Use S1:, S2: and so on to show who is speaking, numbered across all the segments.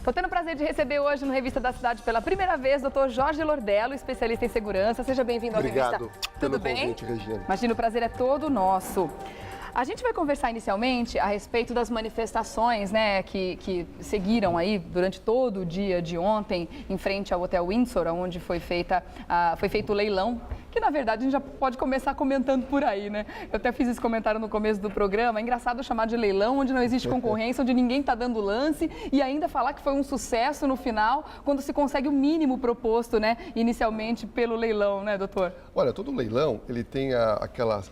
S1: Estou tendo o prazer de receber hoje no Revista da Cidade pela primeira vez o Dr. Jorge Lordello, especialista em segurança. Seja bem-vindo à Revista.
S2: Obrigado pelo convite, Regina.
S1: Imagina, o prazer é todo nosso. A gente vai conversar inicialmente a respeito das manifestações, né, que seguiram aí durante todo o dia de ontem em frente ao Hotel Windsor, onde foi feito o leilão, que na verdade a gente já pode começar comentando por aí, né? Eu até fiz esse comentário no começo do programa, é engraçado chamar de leilão, onde não existe concorrência, onde ninguém está dando lance e ainda falar que foi um sucesso no final, quando se consegue o mínimo proposto, né, inicialmente pelo leilão, né, doutor?
S2: Olha, todo leilão, ele tem aquela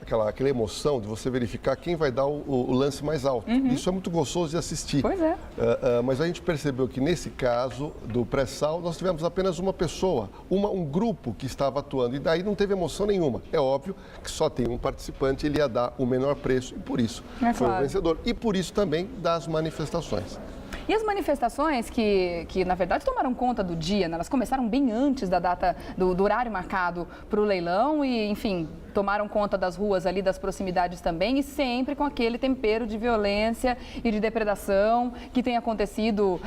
S2: emoção de você verificar quem vai dar o lance mais alto. Isso é muito gostoso de assistir.
S1: Pois é.
S2: Mas a gente percebeu que nesse caso do pré-sal, nós tivemos apenas uma pessoa, um grupo que estava atuando, e daí não teve emoção nenhuma. É óbvio que só tem um participante, ele ia dar o menor preço, e por isso foi o vencedor. E por isso também das manifestações.
S1: E as manifestações que na verdade, tomaram conta do dia, né? Elas começaram bem antes da data, do horário marcado para o leilão e, enfim, tomaram conta das ruas ali, das proximidades também, e sempre com aquele tempero de violência e de depredação que tem acontecido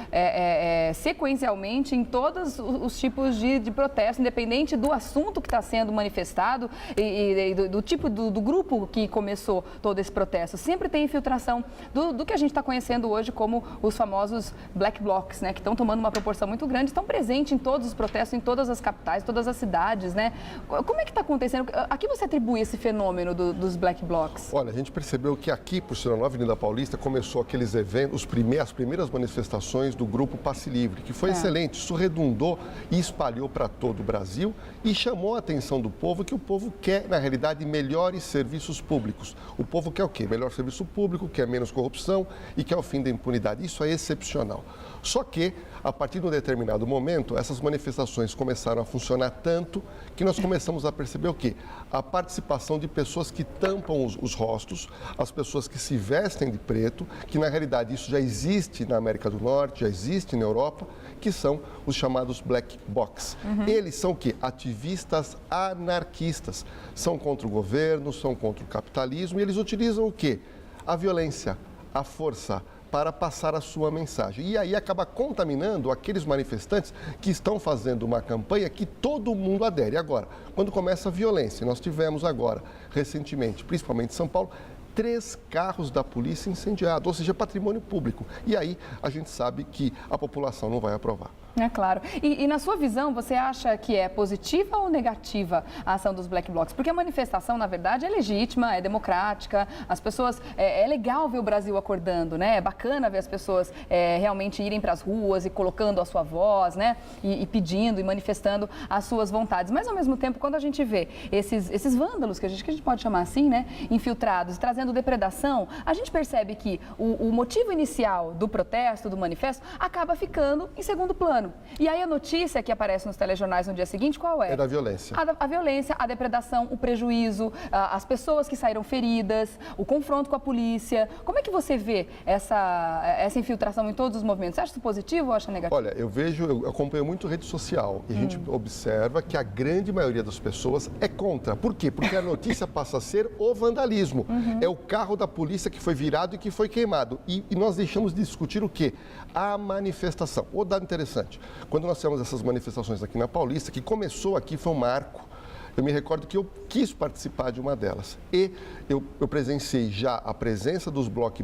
S1: sequencialmente em todos os tipos de protesto, independente do assunto que está sendo manifestado e do tipo do grupo que começou todo esse protesto. Sempre tem infiltração do que a gente está conhecendo hoje como os famosos black blocs, né, que estão tomando uma proporção muito grande, estão presentes em todos os protestos, em todas as capitais, todas as cidades, né? Como é que está acontecendo? A que você atribui esse fenômeno dos black blocs?
S2: Olha, a gente percebeu que aqui, por sinal, na Avenida Paulista, começou aqueles eventos, as primeiras manifestações do grupo Passe Livre, que foi excelente. Isso redundou e espalhou para todo o Brasil e chamou a atenção do povo, que o povo quer, na realidade, melhores serviços públicos. O povo quer o quê? Melhor serviço público, quer menos corrupção e quer o fim da impunidade. Isso é excepcional. Só que, a partir de um determinado momento, essas manifestações começaram a funcionar tanto que nós começamos a perceber o quê? A participação de pessoas que tampam os rostos, as pessoas que se vestem de preto, que na realidade isso já existe na América do Norte, já existe na Europa, que são os chamados black blocs. Eles são o quê? Ativistas anarquistas. São contra o governo, são contra o capitalismo e eles utilizam o quê? A violência, a força, para passar a sua mensagem. E aí acaba contaminando aqueles manifestantes que estão fazendo uma campanha que todo mundo adere. Agora, quando começa a violência, nós tivemos agora, recentemente, principalmente em São Paulo, 3 carros da polícia incendiados, ou seja, patrimônio público. E aí a gente sabe que a população não vai aprovar.
S1: É claro. E na sua visão, você acha que é positiva ou negativa a ação dos black blocs? Porque a manifestação, na verdade, é legítima, é democrática, as pessoas... É legal ver o Brasil acordando, né? É bacana ver as pessoas realmente irem para as ruas e colocando a sua voz, né? E pedindo e manifestando as suas vontades. Mas, ao mesmo tempo, quando a gente vê esses vândalos, que a gente pode chamar assim, né? Infiltrados, trazendo depredação, a gente percebe que o motivo inicial do protesto, do manifesto, acaba ficando em segundo plano. E aí a notícia que aparece nos telejornais no dia seguinte, qual é?
S2: É da violência.
S1: A violência, a depredação, o prejuízo, as pessoas que saíram feridas, o confronto com a polícia. Como é que você vê essa infiltração em todos os movimentos? Você acha isso positivo ou acha negativo?
S2: Olha, eu acompanho muito rede social e a gente observa que a grande maioria das pessoas é contra. Por quê? Porque a notícia passa a ser o vandalismo. É o carro da polícia que foi virado e que foi queimado. E nós deixamos de discutir o quê? A manifestação. O dado interessante. Quando nós tivemos essas manifestações aqui na Paulista, que começou aqui, foi um marco. Eu me recordo que eu quis participar de uma delas. E eu presenciei já a presença dos black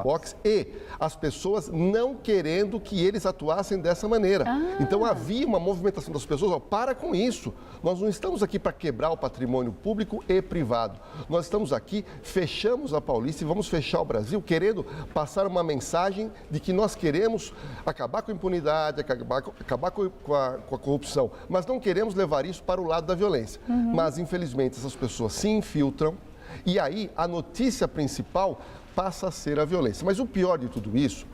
S2: blocs e as pessoas não querendo que eles atuassem dessa maneira. Então havia uma movimentação das pessoas, ó, para com isso. Nós não estamos aqui para quebrar o patrimônio público e privado. Nós estamos aqui, fechamos a Paulista e vamos fechar o Brasil, querendo passar uma mensagem de que nós queremos acabar com a impunidade, acabar com a corrupção, mas não queremos levar isso para o lado da violência. Mas, infelizmente, essas pessoas se infiltram e aí a notícia principal passa a ser a violência. Mas o pior de tudo isso,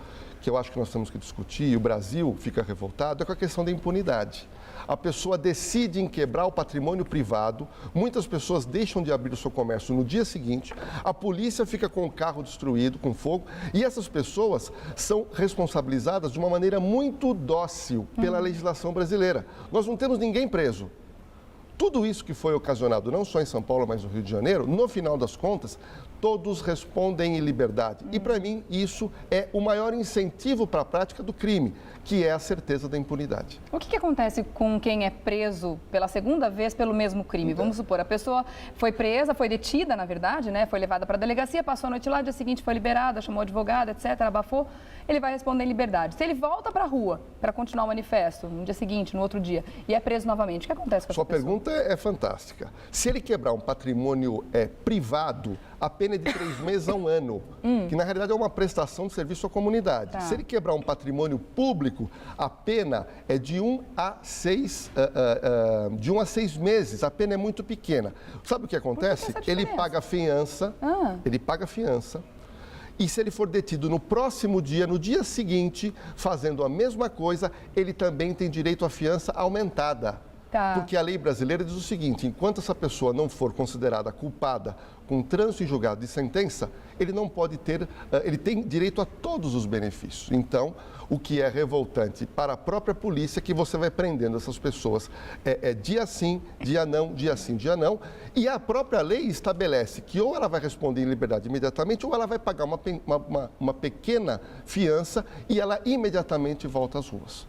S2: que eu acho que nós temos que discutir, e o Brasil fica revoltado, é com a questão da impunidade. A pessoa decide em quebrar o patrimônio privado, muitas pessoas deixam de abrir o seu comércio no dia seguinte, a polícia fica com o carro destruído, com fogo, e essas pessoas são responsabilizadas de uma maneira muito dócil pela legislação brasileira. Nós não temos ninguém preso. Tudo isso que foi ocasionado, não só em São Paulo, mas no Rio de Janeiro, no final das contas, todos respondem em liberdade. E, para mim, isso é o maior incentivo para a prática do crime, que é a certeza da impunidade.
S1: O que acontece com quem é preso pela segunda vez pelo mesmo crime? Vamos supor, a pessoa foi presa, foi detida, na verdade, né? Foi levada para a delegacia, passou a noite lá, dia seguinte foi liberada, chamou advogado, etc., abafou, ele vai responder em liberdade. Se ele volta para a rua para continuar o manifesto, no dia seguinte, no outro dia, e é preso novamente, o que acontece com essa pessoa?
S2: Sua pergunta é fantástica. Se ele quebrar um patrimônio privado, a pena é de 3 meses a 1 ano, que na realidade é uma prestação de serviço à comunidade.
S1: Tá.
S2: Se ele quebrar um patrimônio público, a pena é de 1 a 6 meses. A pena é muito pequena. Sabe o que acontece?
S1: Por que essa
S2: Ele
S1: diferença?
S2: paga fiança, e se ele for detido no próximo dia, no dia seguinte, fazendo a mesma coisa, ele também tem direito à fiança aumentada.
S1: Tá.
S2: Porque a lei brasileira diz o seguinte: enquanto essa pessoa não for considerada culpada com trânsito em julgado de sentença, ele não pode ter, ele tem direito a todos os benefícios. Então, o que é revoltante para a própria polícia é que você vai prendendo essas pessoas dia sim, dia não, dia sim, dia não. E a própria lei estabelece que ou ela vai responder em liberdade imediatamente ou ela vai pagar uma pequena fiança e ela imediatamente volta às ruas.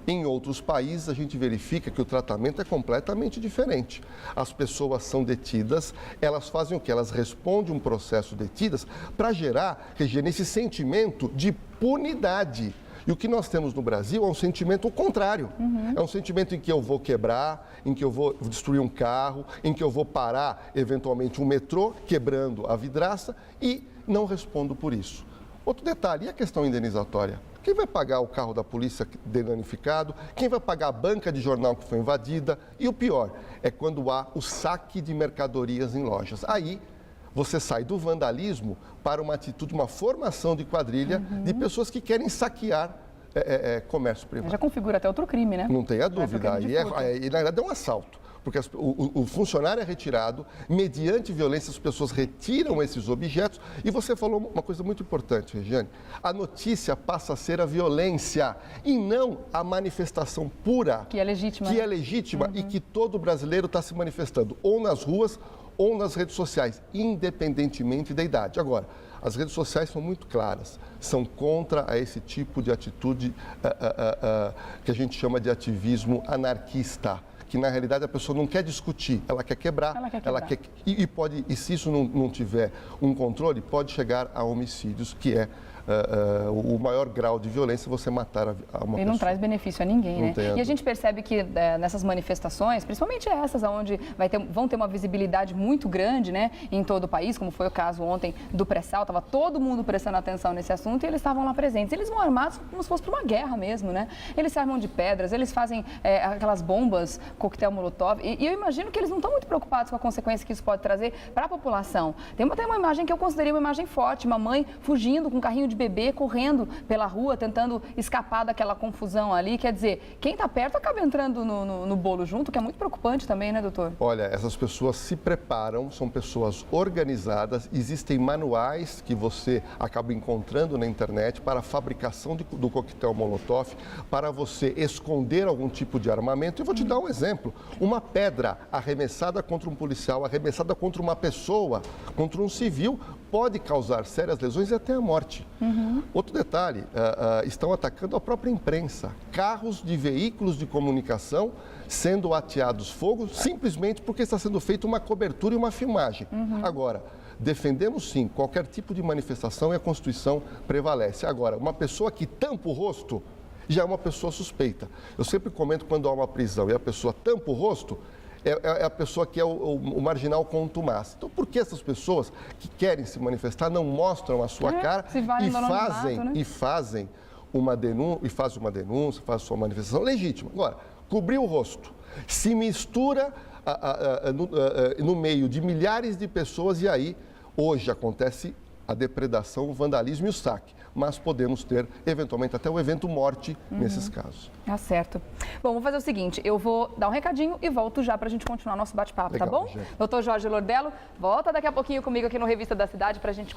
S2: Em outros países, a gente verifica que o tratamento é completamente diferente. As pessoas são detidas, elas fazem o quê? Elas respondem um processo detidas para gerar, Regiane, esse sentimento de punidade. E o que nós temos no Brasil é um sentimento contrário. É um sentimento em que eu vou quebrar, em que eu vou destruir um carro, em que eu vou parar, eventualmente, um metrô, quebrando a vidraça e não respondo por isso. Outro detalhe, e a questão indenizatória? Quem vai pagar o carro da polícia danificado? Quem vai pagar a banca de jornal que foi invadida? E o pior é quando há o saque de mercadorias em lojas. Aí você sai do vandalismo para uma atitude, uma formação de quadrilha de pessoas que querem saquear comércio privado.
S1: Já configura até outro crime, né?
S2: Não tenha dúvida. E na verdade é um assalto. Porque o funcionário é retirado, mediante violência as pessoas retiram esses objetos. E você falou uma coisa muito importante, Regiane. A notícia passa a ser a violência e não a manifestação pura.
S1: Que é legítima.
S2: Que é legítima e que todo brasileiro está se manifestando, ou nas ruas ou nas redes sociais, independentemente da idade. Agora, as redes sociais são muito claras, são contra esse tipo de atitude que a gente chama de ativismo anarquista, que na realidade a pessoa não quer discutir, ela quer quebrar, e se isso não tiver um controle, pode chegar a homicídios, que é o maior grau de violência, você matar uma pessoa.
S1: E não traz benefício a ninguém, né? E a gente percebe que nessas manifestações, principalmente essas onde vão ter uma visibilidade muito grande, né, em todo o país, como foi o caso ontem do pré-sal, estava todo mundo prestando atenção nesse assunto e eles estavam lá presentes. Eles vão armados como se fosse para uma guerra mesmo, né? Eles se armam de pedras, eles fazem aquelas bombas, coquetel molotov, e eu imagino que eles não estão muito preocupados com a consequência que isso pode trazer para a população. Tem até uma imagem que eu considerei uma imagem forte, uma mãe fugindo com um carrinho de bebê, correndo pela rua, tentando escapar daquela confusão ali. Quer dizer, quem está perto acaba entrando no bolo junto, que é muito preocupante também, né, doutor?
S2: Olha, essas pessoas se preparam, são pessoas organizadas, existem manuais que você acaba encontrando na internet para a fabricação do coquetel molotov, para você esconder algum tipo de armamento. Eu vou te dar um exemplo. Uma pedra arremessada contra um policial, arremessada contra uma pessoa, contra um civil, pode causar sérias lesões e até a morte. Outro detalhe, estão atacando a própria imprensa. Carros de veículos de comunicação sendo ateados fogo simplesmente porque está sendo feita uma cobertura e uma filmagem. Agora, defendemos sim qualquer tipo de manifestação e a Constituição prevalece. Agora, uma pessoa que tampa o rosto já é uma pessoa suspeita. Eu sempre comento quando há uma prisão e a pessoa tampa o rosto, é a pessoa que é o marginal contumaz. Então, por que essas pessoas que querem se manifestar não mostram a sua cara e fazem uma denúncia, fazem sua manifestação legítima? Agora, cobrir o rosto, se mistura no meio de milhares de pessoas e aí, hoje acontece a depredação, o vandalismo e o saque. Mas podemos ter, eventualmente, até o evento morte nesses casos.
S1: Tá certo. Bom, vou fazer o seguinte, eu vou dar um recadinho e volto já para a gente continuar nosso bate-papo, tá bom?
S2: Gente.
S1: Doutor Jorge Lordello, volta daqui a pouquinho comigo aqui no Revista da Cidade para a gente continuar.